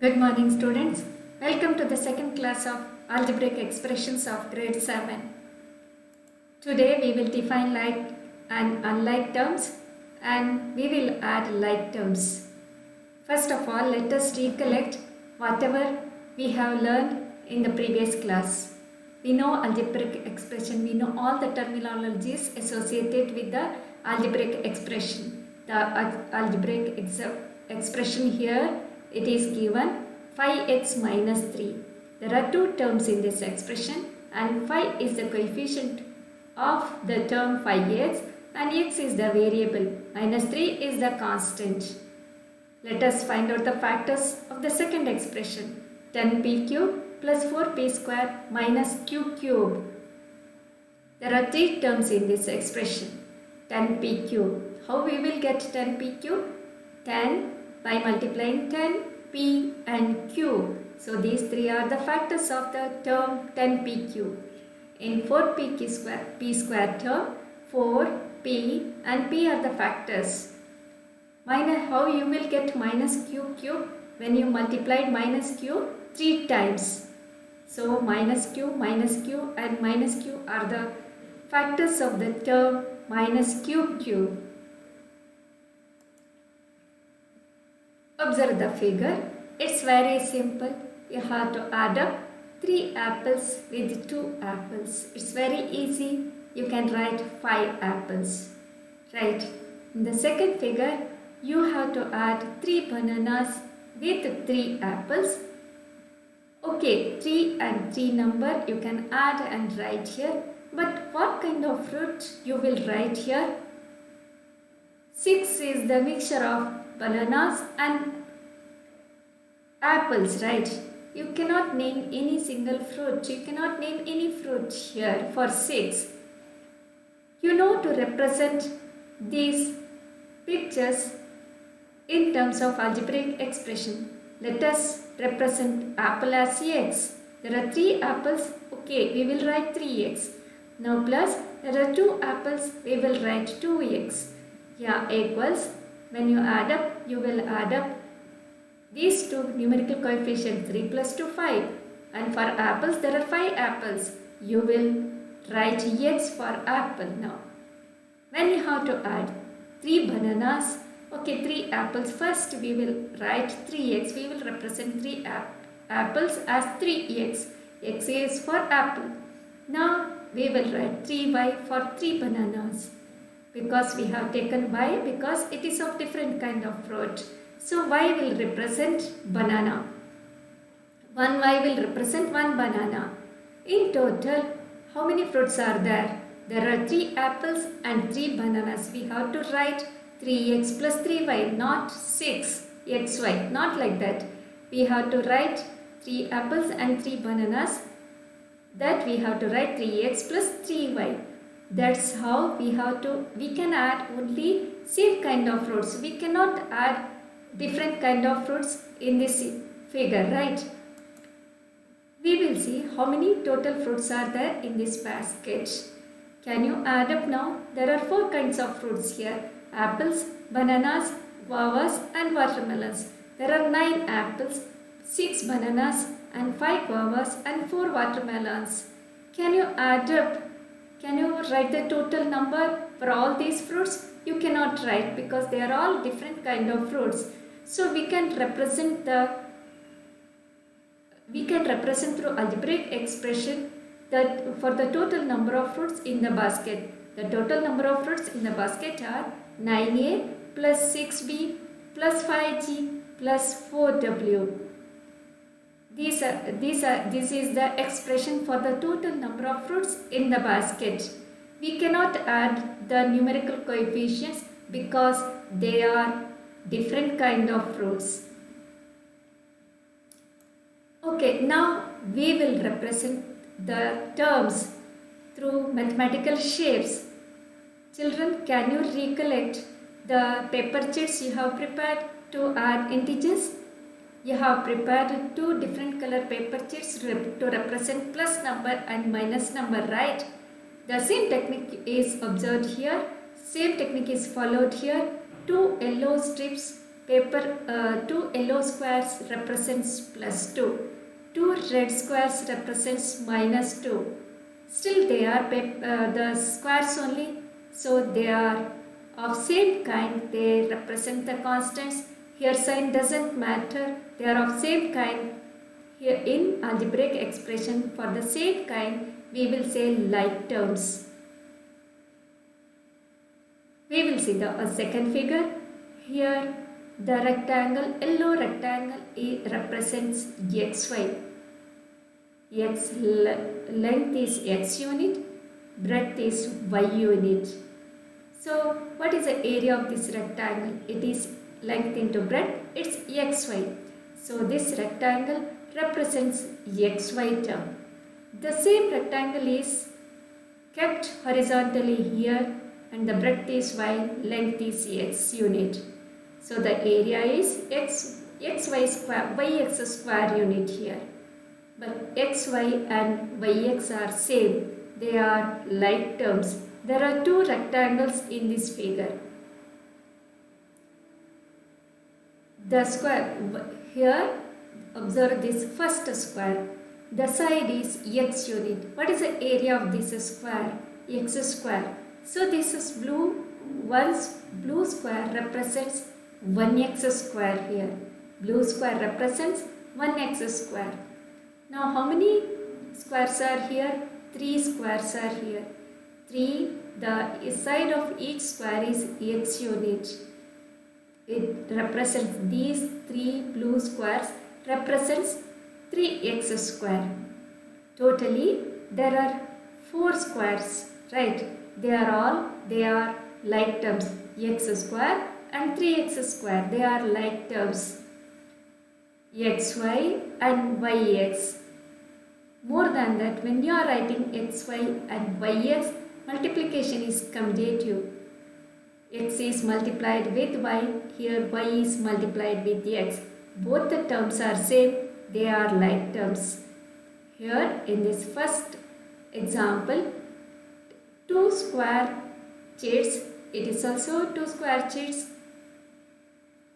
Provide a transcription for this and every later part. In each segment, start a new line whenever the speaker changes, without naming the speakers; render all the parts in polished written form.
Good morning, students. Welcome to the second class of Algebraic Expressions of grade 7. Today we will define like and unlike terms and we will add like terms. First of all, let us recollect whatever we have learned in the previous class. We know algebraic expression, we know all the terminologies associated with the algebraic expression. The algebraic expression here, it is given 5x minus 3. There are two terms in this expression and 5 is the coefficient of the term 5x and x is the variable, minus 3 is the constant. Let us find out the factors of the second expression. 10p cube plus 4p square minus q cube. There are three terms in this expression. 10p cube. How we will get 10p cube? 10 by multiplying 10, p and q. So these three are the factors of the term 10p cube. In 4p square term, 4, p and p are the factors. How you will get minus q cube? When you multiplied minus q 3 times. So minus q and minus q are the factors of the term minus q cube. Observe the figure. It's very simple. You have to add up 3 apples with 2 apples. It's very easy. You can write 5 apples. Right. In the second figure, you have to add 3 bananas with 3 apples. Okay, 3 and 3 number you can add and write here. But what kind of fruit you will write here? 6 is the mixture of bananas and apples, right? You cannot name any single fruit. You cannot name any fruit here for 6. You know to represent these pictures in terms of algebraic expression. Let us represent apple as x. There are 3 apples. Okay, we will write 3x. Now plus, there are 2 apples. We will write 2x. Yeah, equals. When you add up, you will add up these two numerical coefficients 3 plus 2, 5. And for apples, there are 5 apples. You will write x for apple now. When you have to add 3 bananas, okay, 3 apples. First we will write 3x. We will represent 3 apples as 3x. X is for apple. Now we will write 3y for 3 bananas. Because we have taken y because it is of different kind of fruit. So y will represent banana. 1y will represent 1 banana. In total, how many fruits are there? There are 3 apples and 3 bananas. We have to write 3x plus 3y, not 6xy, not like that. We have to write 3 apples and 3 bananas. That we have to write 3x plus 3y. That's how we can add only same kind of fruits. We cannot add different kind of fruits in this figure, right? We will see how many total fruits are there in this basket. Can you add up now? There are 4 kinds of fruits here. Apples, bananas, guavas and watermelons. There are 9 apples, 6 bananas and 5 guavas and 4 watermelons. Can you add up? Can you write the total number for all these fruits? You cannot write because they are all different kind of fruits. So we can represent through algebraic expression that for the total number of fruits in the basket. The total number of fruits in the basket are 9a plus 6b plus 5g plus 4w. This is the expression for the total number of fruits in the basket. We cannot add the numerical coefficients because they are different kind of fruits. Okay, now we will represent the terms through mathematical shapes. Children, can you recollect the paper chits you have prepared to add integers? You have prepared 2 different color paper chits to represent plus number and minus number, right? The same technique is observed here. Same technique is followed here. 2 yellow strips two yellow squares represents plus 2. Two red squares represents minus 2. Still they are the squares only, so they are of same kind. They represent the constants. Here sign doesn't matter. They are of same kind. Here in algebraic expression for the same kind we will say like terms. We will see the second figure. Here the rectangle, yellow rectangle represents xy. X length is x unit, breadth is y unit. So what is the area of this rectangle? It is length into breadth, it's xy. So this rectangle represents xy term. The same rectangle is kept horizontally here and the breadth is y, length is x unit. So the area is xy square, yx square unit here. But xy and yx are same. They are like terms. There are two rectangles in this figure. The square, here observe this first square. The side is x unit. What is the area of this square? X square. So this is blue square represents 1x square here. Blue square represents 1x square. Now how many squares are here? 3 squares are here. 3, the side of each square is x unit. It represents these 3 blue squares represents 3x square. Totally there are 4 squares, right? They are like terms. X square and 3x square. They are like terms. xy and yx. More than that, when you are writing xy and yx, multiplication is commutative. X is multiplied with y, here y is multiplied with x. Both the terms are same, they are like terms. Here in this first example, 2 square shades, it is also 2 square shades,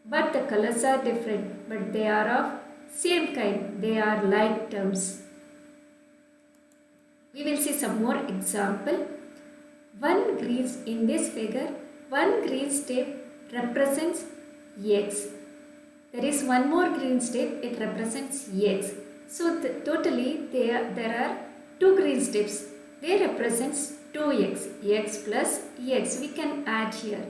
but the colors are different, but they are of same kind, they are like terms. We will see some more example. In this figure, one green step represents x. There is one more green step, it represents x. So totally there are 2 green steps. They represents 2x, x plus x. We can add here.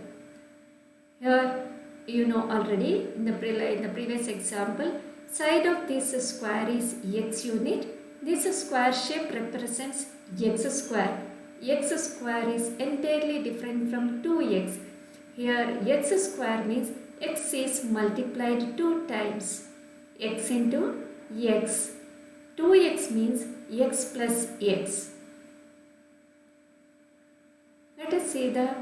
Here you know already in the previous example, side of this square is x unit. This square shape represents x square. X square is entirely different from 2x. Here x square means x is multiplied 2 times. X into x. 2x means x plus x. Let us see the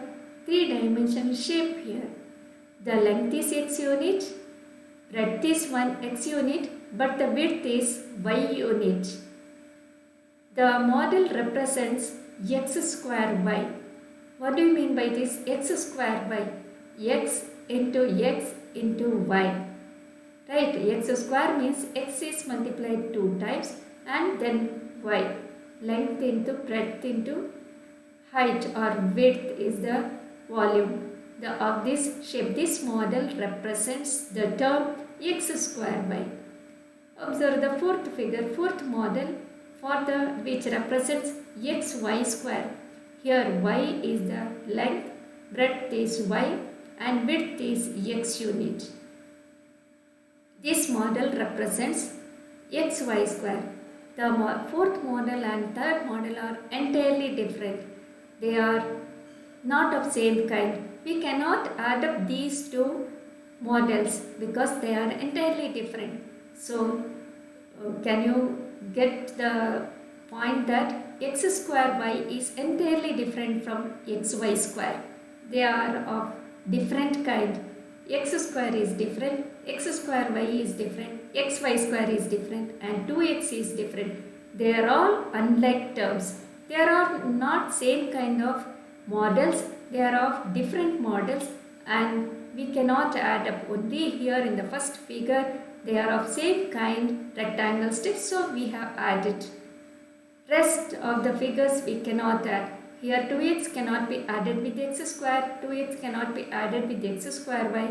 3-dimensional shape here. The length is x unit, breadth is 1x unit, but the width is y unit. The model represents x square y. What do you mean by this x square y? X into y. Right, x square means x is multiplied 2 times and then y. Length into breadth into height or width is the volume of this shape. This model represents the term x square y. Observe the fourth figure, fourth model which represents xy square. Here y is the length, breadth is y and width is x unit. This model represents xy square. The fourth model and third model are entirely different. They are not of same kind. We cannot add up these two models because they are entirely different. So can you get the point that x square y is entirely different from xy square? They are of different kind. X square is different, x square y is different, xy square is different and 2x is different. They are all unlike terms. They are not same kind of models. They are of different models and we cannot add up. Only here in the first figure they are of same kind rectangle steps, so we have added. Rest of the figures we cannot add. Here 2x cannot be added with x square, 2x cannot be added with x square y.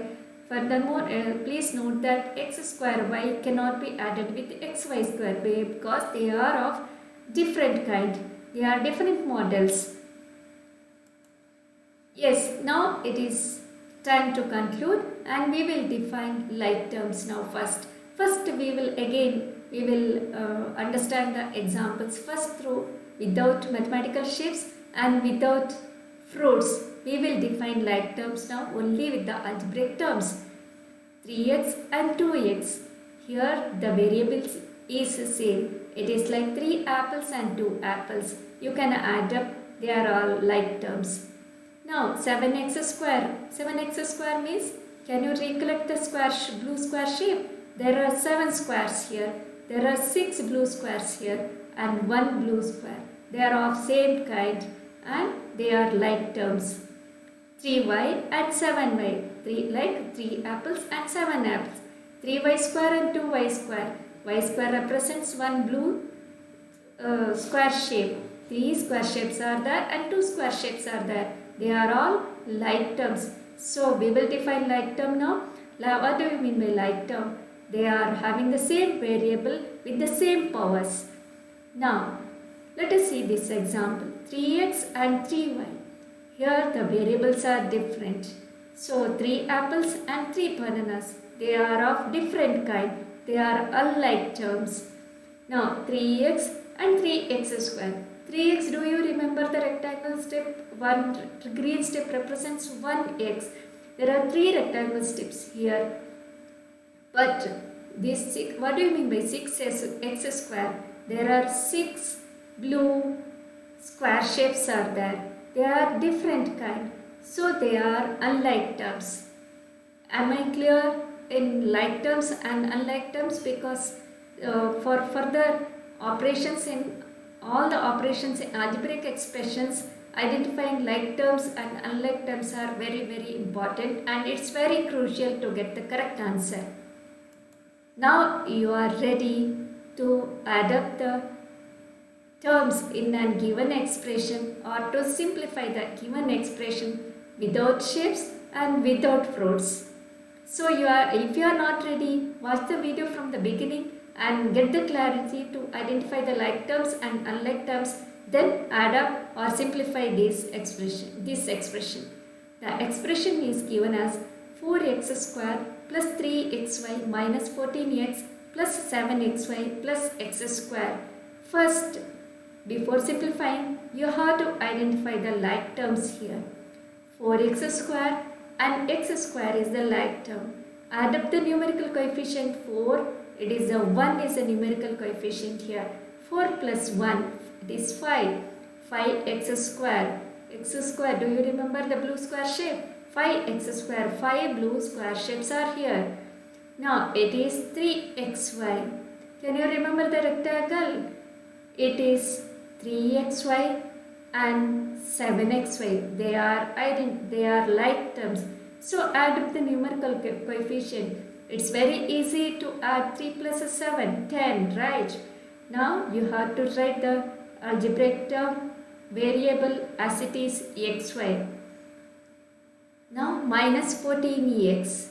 Furthermore, please note that x square y cannot be added with xy square because they are of different kind. They are different models. Yes, now it is time to conclude and we will define like terms now first. First we will understand the examples first through without mathematical shapes and without fruits. We will define like terms now only with the algebraic terms. 3x and 2x. Here the variables is same. It is like 3 apples and 2 apples. You can add up. They are all like terms. Now 7x square. 7x square means, can you recollect the blue square shape? There are 7 squares here. There are 6 blue squares here and 1 blue square. They are of same kind and they are like terms. 3y and 7y. 3 apples and 7 apples. 3y square and 2y square. Y square represents 1 blue square shape. 3 square shapes are there and 2 square shapes are there. They are all like terms. So we will define like term now. What do we mean by like term? They are having the same variable with the same powers. Now let us see this example. 3x and 3y. Here the variables are different. So 3 apples and 3 bananas. They are of different kind. They are unlike terms. Now 3x and 3x square. 3x, do you remember the rectangle step? One green step represents 1x. There are 3 rectangle steps here. But this 6, what do you mean by 6x square? There are 6 blue square shapes are there. They are different kind. So they are unlike terms. Am I clear in like terms and unlike terms? Because for further operations in all the operations in algebraic expressions, identifying like terms and unlike terms are very, very important and it's very crucial to get the correct answer. Now you are ready to add up the terms in a given expression or to simplify the given expression without shapes and without fruits. So if you are not ready, watch the video from the beginning and get the clarity to identify the like terms and unlike terms, then add up or simplify this expression. The expression is given as 4x square plus 3xy minus 14x plus 7xy plus x square. First, before simplifying, you have to identify the like terms here. 4x square and x square is the like term. Add up the numerical coefficient 4. It is a 1 is a numerical coefficient here. 4 plus 1, it is 5. 5x square. X square, do you remember the blue square shape? 5x square, 5 blue square shapes are here. Now it is 3xy. Can you remember the rectangle? It is 3xy and 7xy. They are like terms. So add up the numerical coefficient. It's very easy to add 3 plus 7, 10, right? Now you have to write the algebraic term variable as it is xy. Now minus 14x.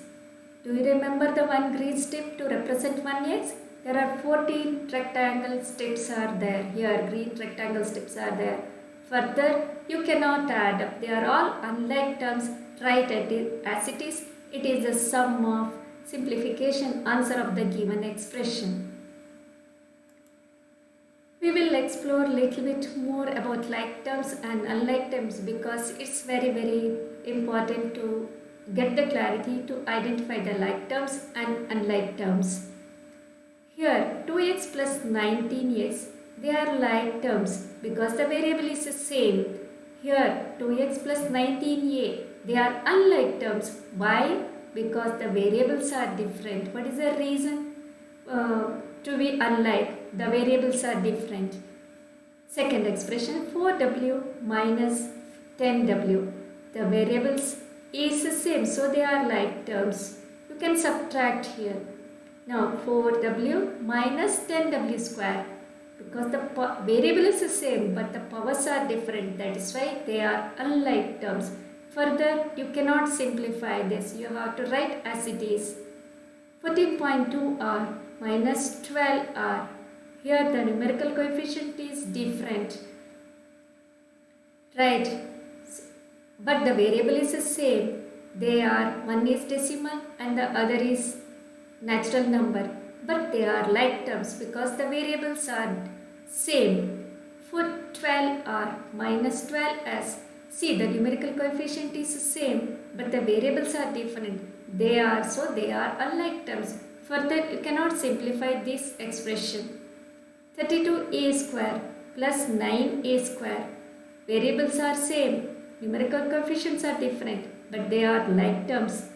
Do you remember the one green step to represent 1x? There are 14 rectangle steps are there. Here green rectangle steps are there. Further, you cannot add up. They are all unlike terms. Write it as it is. It is the sum of simplification answer of the given expression. We will explore a little bit more about like terms and unlike terms because it's very, very important to get the clarity to identify the like terms and unlike terms. Here 2x plus 19x, they are like terms because the variable is the same. Here 2x plus 19a, they are unlike terms. Why? Because the variables are different. What is the reason to be unlike? The variables are different. Second expression 4w minus 10w. The variables is the same, so they are like terms. You can subtract here. Now 4w minus 10w square, because the variable is the same but the powers are different, that is why they are unlike terms. Further, you cannot simplify this, you have to write as it is. 14.2r minus 12r, here the numerical coefficient is different, right? But the variable is the same. They are, one is decimal and the other is natural number, but they are like terms because the variables are same. For 12r minus 12s, see the numerical coefficient is the same but the variables are different. They are unlike terms. Further, you cannot simplify this expression. 32a square plus 9a square, variables are same, numerical coefficients are different, but they are like terms.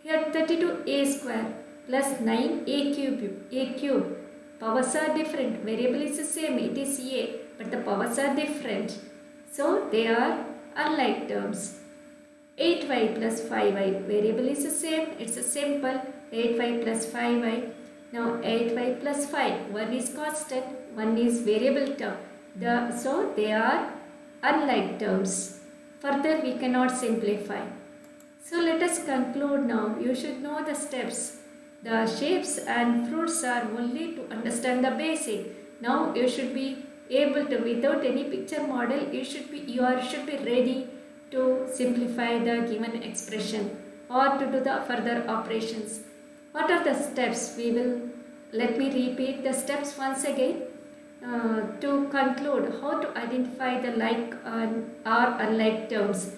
Here 32a square plus 9a cube, powers are different, variable is the same, it is a, but the powers are different, so they are unlike terms. 8y plus 5y, variable is the same, it's a simple 8y plus 5y. Now 8y plus 5, one is constant, one is variable term, so they are unlike terms. Further, we cannot simplify. So let us conclude now. You should know the steps. The shapes and fruits are only to understand the basic. Now you should be able to, without any picture model, you should be ready to simplify the given expression or to do the further operations. What are the steps? Let me repeat the steps once again. To conclude, how to identify the like or unlike terms.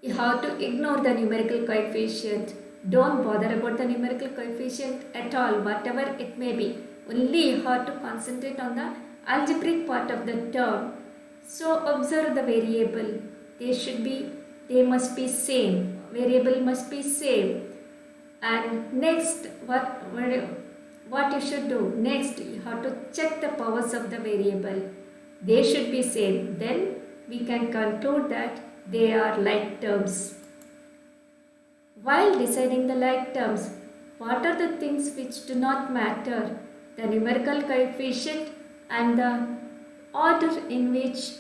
You have to ignore the numerical coefficient. Don't bother about the numerical coefficient at all, whatever it may be. Only you have to concentrate on the algebraic part of the term. So observe the variable. They must be same. Variable must be same. And next, what you should do? Next, you have to check the powers of the variable. They should be same. Then we can conclude that they are like terms. While deciding the like terms, what are the things which do not matter? The numerical coefficient and the order in which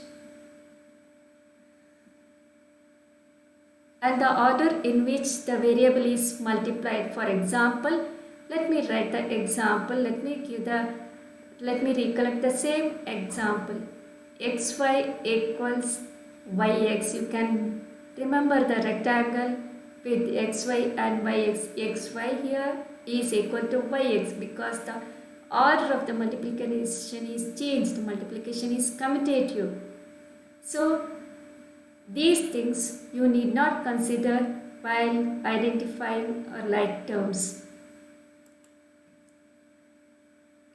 the variable is multiplied. For example, let me write the example. Let me recollect the same example. xy equals yx. You can remember the rectangle with xy and yx. xy here is equal to yx because the order of the multiplication is changed. Multiplication is commutative. So these things you need not consider while identifying like terms.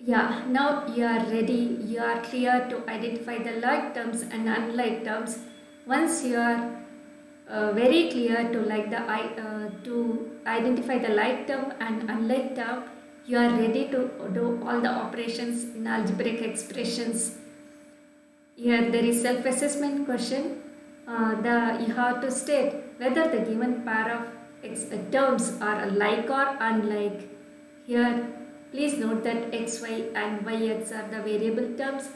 Yeah, now you are ready, you are clear to identify the like terms and unlike terms. Once you are very clear to identify the like term and unlike term, you are ready to do all the operations in algebraic expressions. Here there is self-assessment question. You have to state whether the given pair of terms are alike or unlike. Here please note that xy and yx are the variable terms.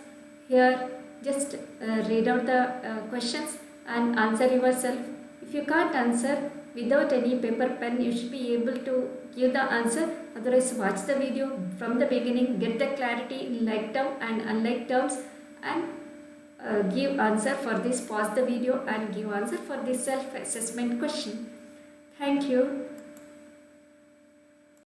Here just read out the questions and answer yourself. If you can't answer without any paper pen, you should be able to give the answer. Otherwise, watch the video from the beginning, get the clarity in like term and unlike terms, and give answer for this. Pause the video and give answer for this self-assessment question. Thank you.